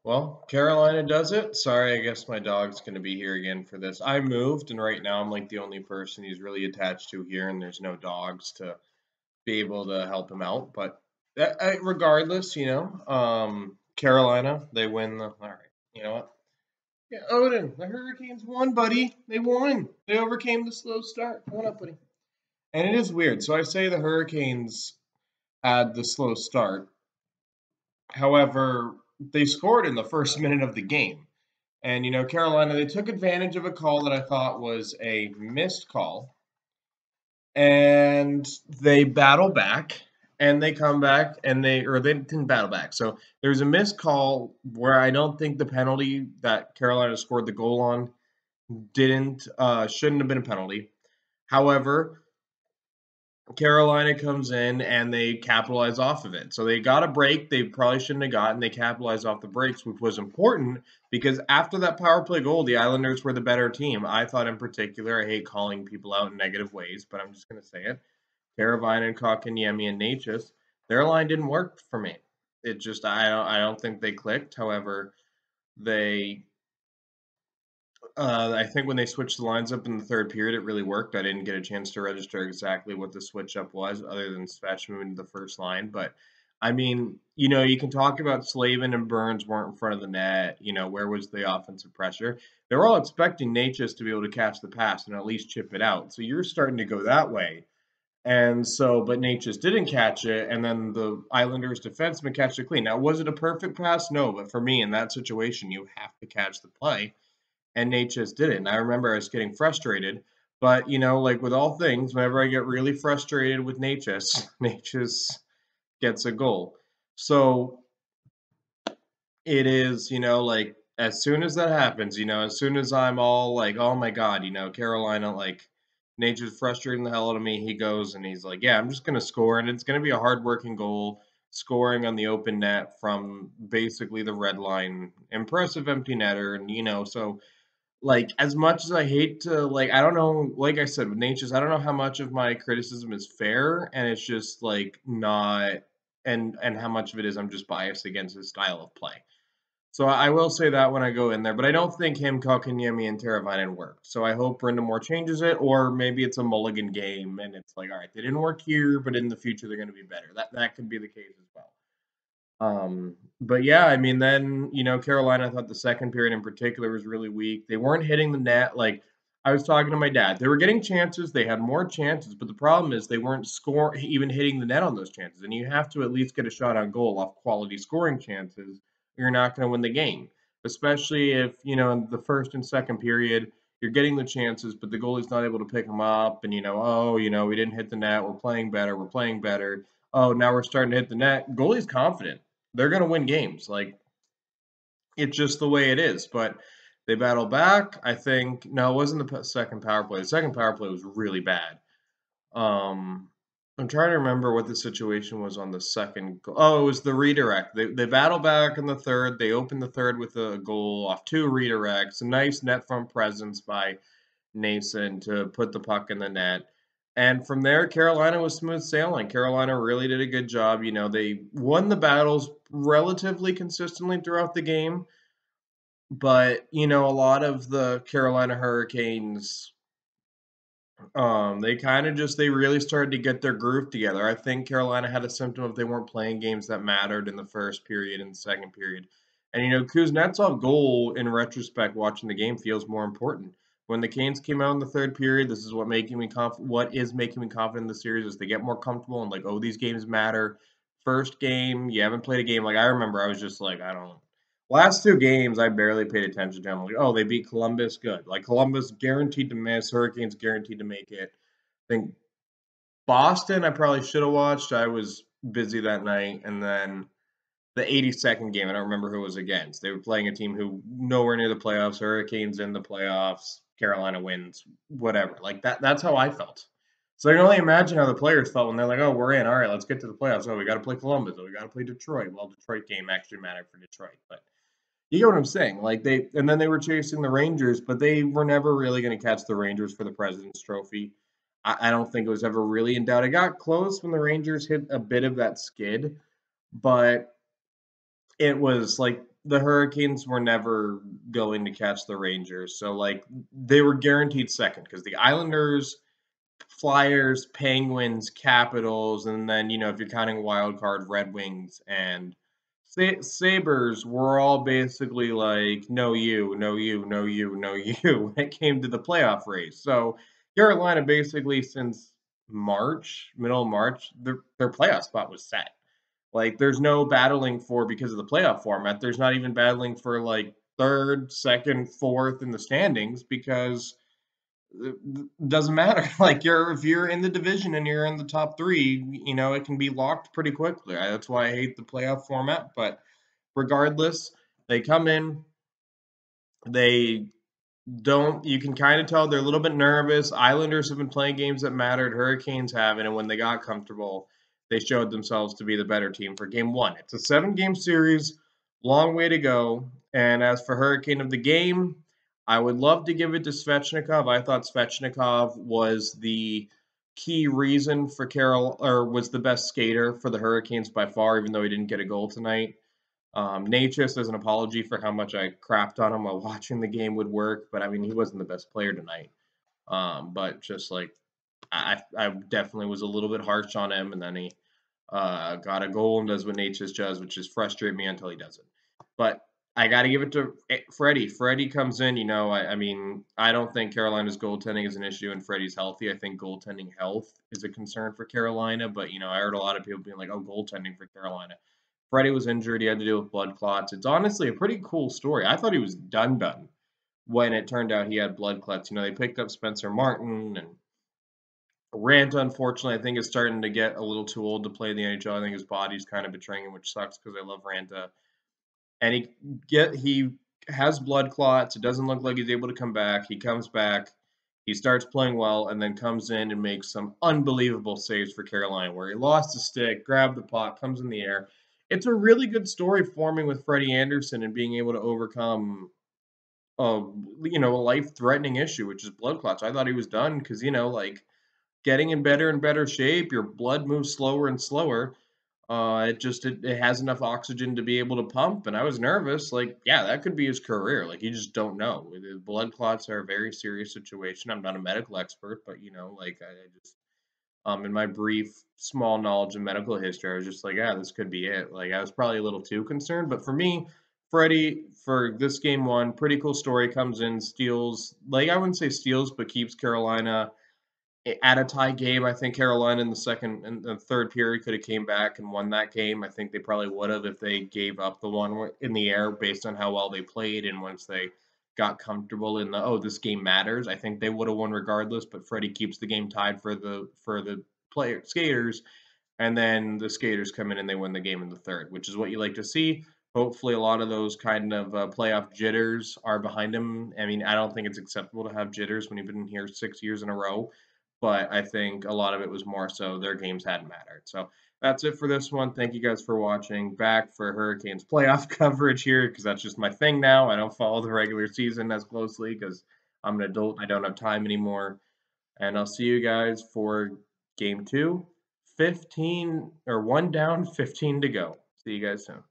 Well, Carolina does it. Sorry, I guess my dog's going to be here again for this. I moved, and right now I'm like the only person he's really attached to here, and there's no dogs to be able to help him out. But regardless, Carolina, they win the. All right, you know what? Yeah, Odin, the Hurricanes won, buddy. They won. They overcame the slow start. Come on up, buddy. And it is weird. So I say the Hurricanes had the slow start. However, they scored in the first minute of the game. And, Carolina, they took advantage of a call that I thought was a missed call. And they battle back and they come back and they didn't battle back. So there's a missed call where I don't think the penalty that Carolina scored the goal on shouldn't have been a penalty. However, Carolina comes in and they capitalize off of it. So they got a break they probably shouldn't have gotten. They capitalized off the breaks, which was important because after that power play goal, the Islanders were the better team. I thought in particular, I hate calling people out in negative ways, but I'm just going to say it. Carolina, Kotkaniemi, and Natchez, their line didn't work for me. It just I don't think they clicked. However, they I think when they switched the lines up in the third period, it really worked. I didn't get a chance to register exactly what the switch up was, other than Svech moving to the first line. But I mean, you can talk about Slavin and Burns weren't in front of the net. Where was the offensive pressure? They were all expecting Natchez to be able to catch the pass and at least chip it out. So you're starting to go that way. And so, but Natchez didn't catch it, and then the Islanders defenseman catched it clean. Now, was it a perfect pass? No, but for me, in that situation, you have to catch the play and Natchez did it. And I remember I was getting frustrated, but like with all things, whenever I get really frustrated with Natchez, Natchez gets a goal. So it is, like as soon as that happens, as soon as I'm all like, oh my God, Carolina, like Natchez frustrating the hell out of me, he goes and he's like, yeah, I'm just gonna score, and it's gonna be a hard-working goal. Scoring on the open net from basically the red line, impressive empty netter, and so like as much as I hate to like I don't know, like I said with Natchez, I don't know how much of my criticism is fair and it's just like not and how much of it is I'm just biased against his style of play. So I will say that when I go in there, but I don't think him, Kotkaniemi, and Teravainen worked. So I hope Brindamore changes it, or maybe it's a mulligan game and it's like, all right, they didn't work here, but in the future they're going to be better. That could be the case as well. But yeah, I mean, then, Carolina, I thought the second period in particular was really weak. They weren't hitting the net. Like, I was talking to my dad. They were getting chances. They had more chances, but the problem is they weren't even hitting the net on those chances. And you have to at least get a shot on goal off quality scoring chances. Or you're not going to win the game, especially if, in the first and second period, you're getting the chances, but the goalie's not able to pick them up. And, we didn't hit the net. We're playing better. We're playing better. Oh, now we're starting to hit the net. Goalie's confident they're going to win games. Like it's just the way it is. But they battle back. I think no, it wasn't the second power play. The second power play was really bad. Um, I'm trying to remember what the situation was on the second goal. Oh, it was the redirect. They battle back in the third. They open the third with a goal off two redirects. A nice net front presence by Nason to put the puck in the net. And from there, Carolina was smooth sailing. Carolina really did a good job. They won the battles relatively consistently throughout the game. But, a lot of the Carolina Hurricanes, they really started to get their groove together. I think Carolina had a symptom of they weren't playing games that mattered in the first period and the second period. And Kuznetsov goal in retrospect, watching the game feels more important. When the Canes came out in the third period, this is what is making me confident in the series is they get more comfortable and like, oh, these games matter. First game, you haven't played a game. Like I remember I was just like, I don't last two games I barely paid attention to. I'm like, oh, they beat Columbus, good. Like Columbus guaranteed to miss, Hurricanes guaranteed to make it. I think Boston, I probably should have watched. I was busy that night. And then the 82nd game, I don't remember who it was against. They were playing a team who nowhere near the playoffs. Hurricanes in the playoffs. Carolina wins. Whatever. Like that's how I felt. So I can only imagine how the players felt when they're like, "Oh, we're in. All right, let's get to the playoffs. Oh, we got to play Columbus. Oh, we got to play Detroit." Well, Detroit game actually mattered for Detroit, but you get what I'm saying. Like and then they were chasing the Rangers, but they were never really going to catch the Rangers for the President's Trophy. I don't think it was ever really in doubt. It got close when the Rangers hit a bit of that skid, but it was like the Hurricanes were never going to catch the Rangers, so, like, they were guaranteed second because the Islanders, Flyers, Penguins, Capitals, and then, if you're counting wild card, Red Wings and Sabres were all basically like, "No you, no you, no you, no you," when it came to the playoff race. So, Carolina basically since March, middle of March, their playoff spot was set. Like, there's no battling for because of the playoff format, there's not even battling for, like, 3rd, 2nd, 4th in the standings because it doesn't matter. Like, if you're in the division and you're in the top 3, it can be locked pretty quickly. That's why I hate the playoff format, but regardless, they come in, they don't you can kinda tell they're a little bit nervous. Islanders have been playing games that mattered, Hurricanes haven't, and when they got comfortable, they showed themselves to be the better team for game 1. It's a 7-game series, long way to go, and as for Hurricane of the game, I would love to give it to Svechnikov. I thought Svechnikov was the key reason for Carol or was the best skater for the Hurricanes by far, even though he didn't get a goal tonight. Natchez, as an apology for how much I crapped on him while watching the game would work, but I mean, he wasn't the best player tonight. But just like I definitely was a little bit harsh on him, and then he got a goal and does what Natchez does, which is frustrate me until he doesn't. But I got to give it to Freddie. Freddie comes in, I mean, I don't think Carolina's goaltending is an issue and Freddie's healthy. I think goaltending health is a concern for Carolina, but, I heard a lot of people being like, oh, goaltending for Carolina. Freddie was injured. He had to deal with blood clots. It's honestly a pretty cool story. I thought he was done when it turned out he had blood clots. They picked up Spencer Martin and Ranta, unfortunately, I think is starting to get a little too old to play in the NHL. I think his body's kind of betraying him, which sucks because I love Ranta. And he has blood clots. It doesn't look like he's able to come back. He comes back. He starts playing well and then comes in and makes some unbelievable saves for Carolina where he lost the stick, grabbed the puck, comes in the air. It's a really good story forming with Freddie Anderson and being able to overcome a life-threatening issue, which is blood clots. I thought he was done because, like getting in better and better shape, your blood moves slower and slower. It has enough oxygen to be able to pump, and I was nervous. Like, yeah, that could be his career. Like, you just don't know. The blood clots are a very serious situation. I'm not a medical expert, but like I just in my brief small knowledge of medical history, I was just like, yeah, this could be it. Like, I was probably a little too concerned, but for me, Freddie for this game 1, pretty cool story. Comes in, steals. Like, I wouldn't say steals, but keeps Carolina at a tie game. I think Carolina in the second and the third period could have came back and won that game. I think they probably would have if they gave up the one in the air based on how well they played and once they got comfortable in this game matters. I think they would have won regardless, but Freddie keeps the game tied for the player skaters, and then the skaters come in and they win the game in the third, which is what you like to see. Hopefully, a lot of those kind of playoff jitters are behind him. I mean, I don't think it's acceptable to have jitters when you've been here 6 years in a row, but I think a lot of it was more so their games hadn't mattered. So that's it for this one. Thank you guys for watching. Back for Hurricanes playoff coverage here because that's just my thing now. I don't follow the regular season as closely because I'm an adult. I don't have time anymore. And I'll see you guys for game 2. 15 or 1 down, 15 to go. See you guys soon.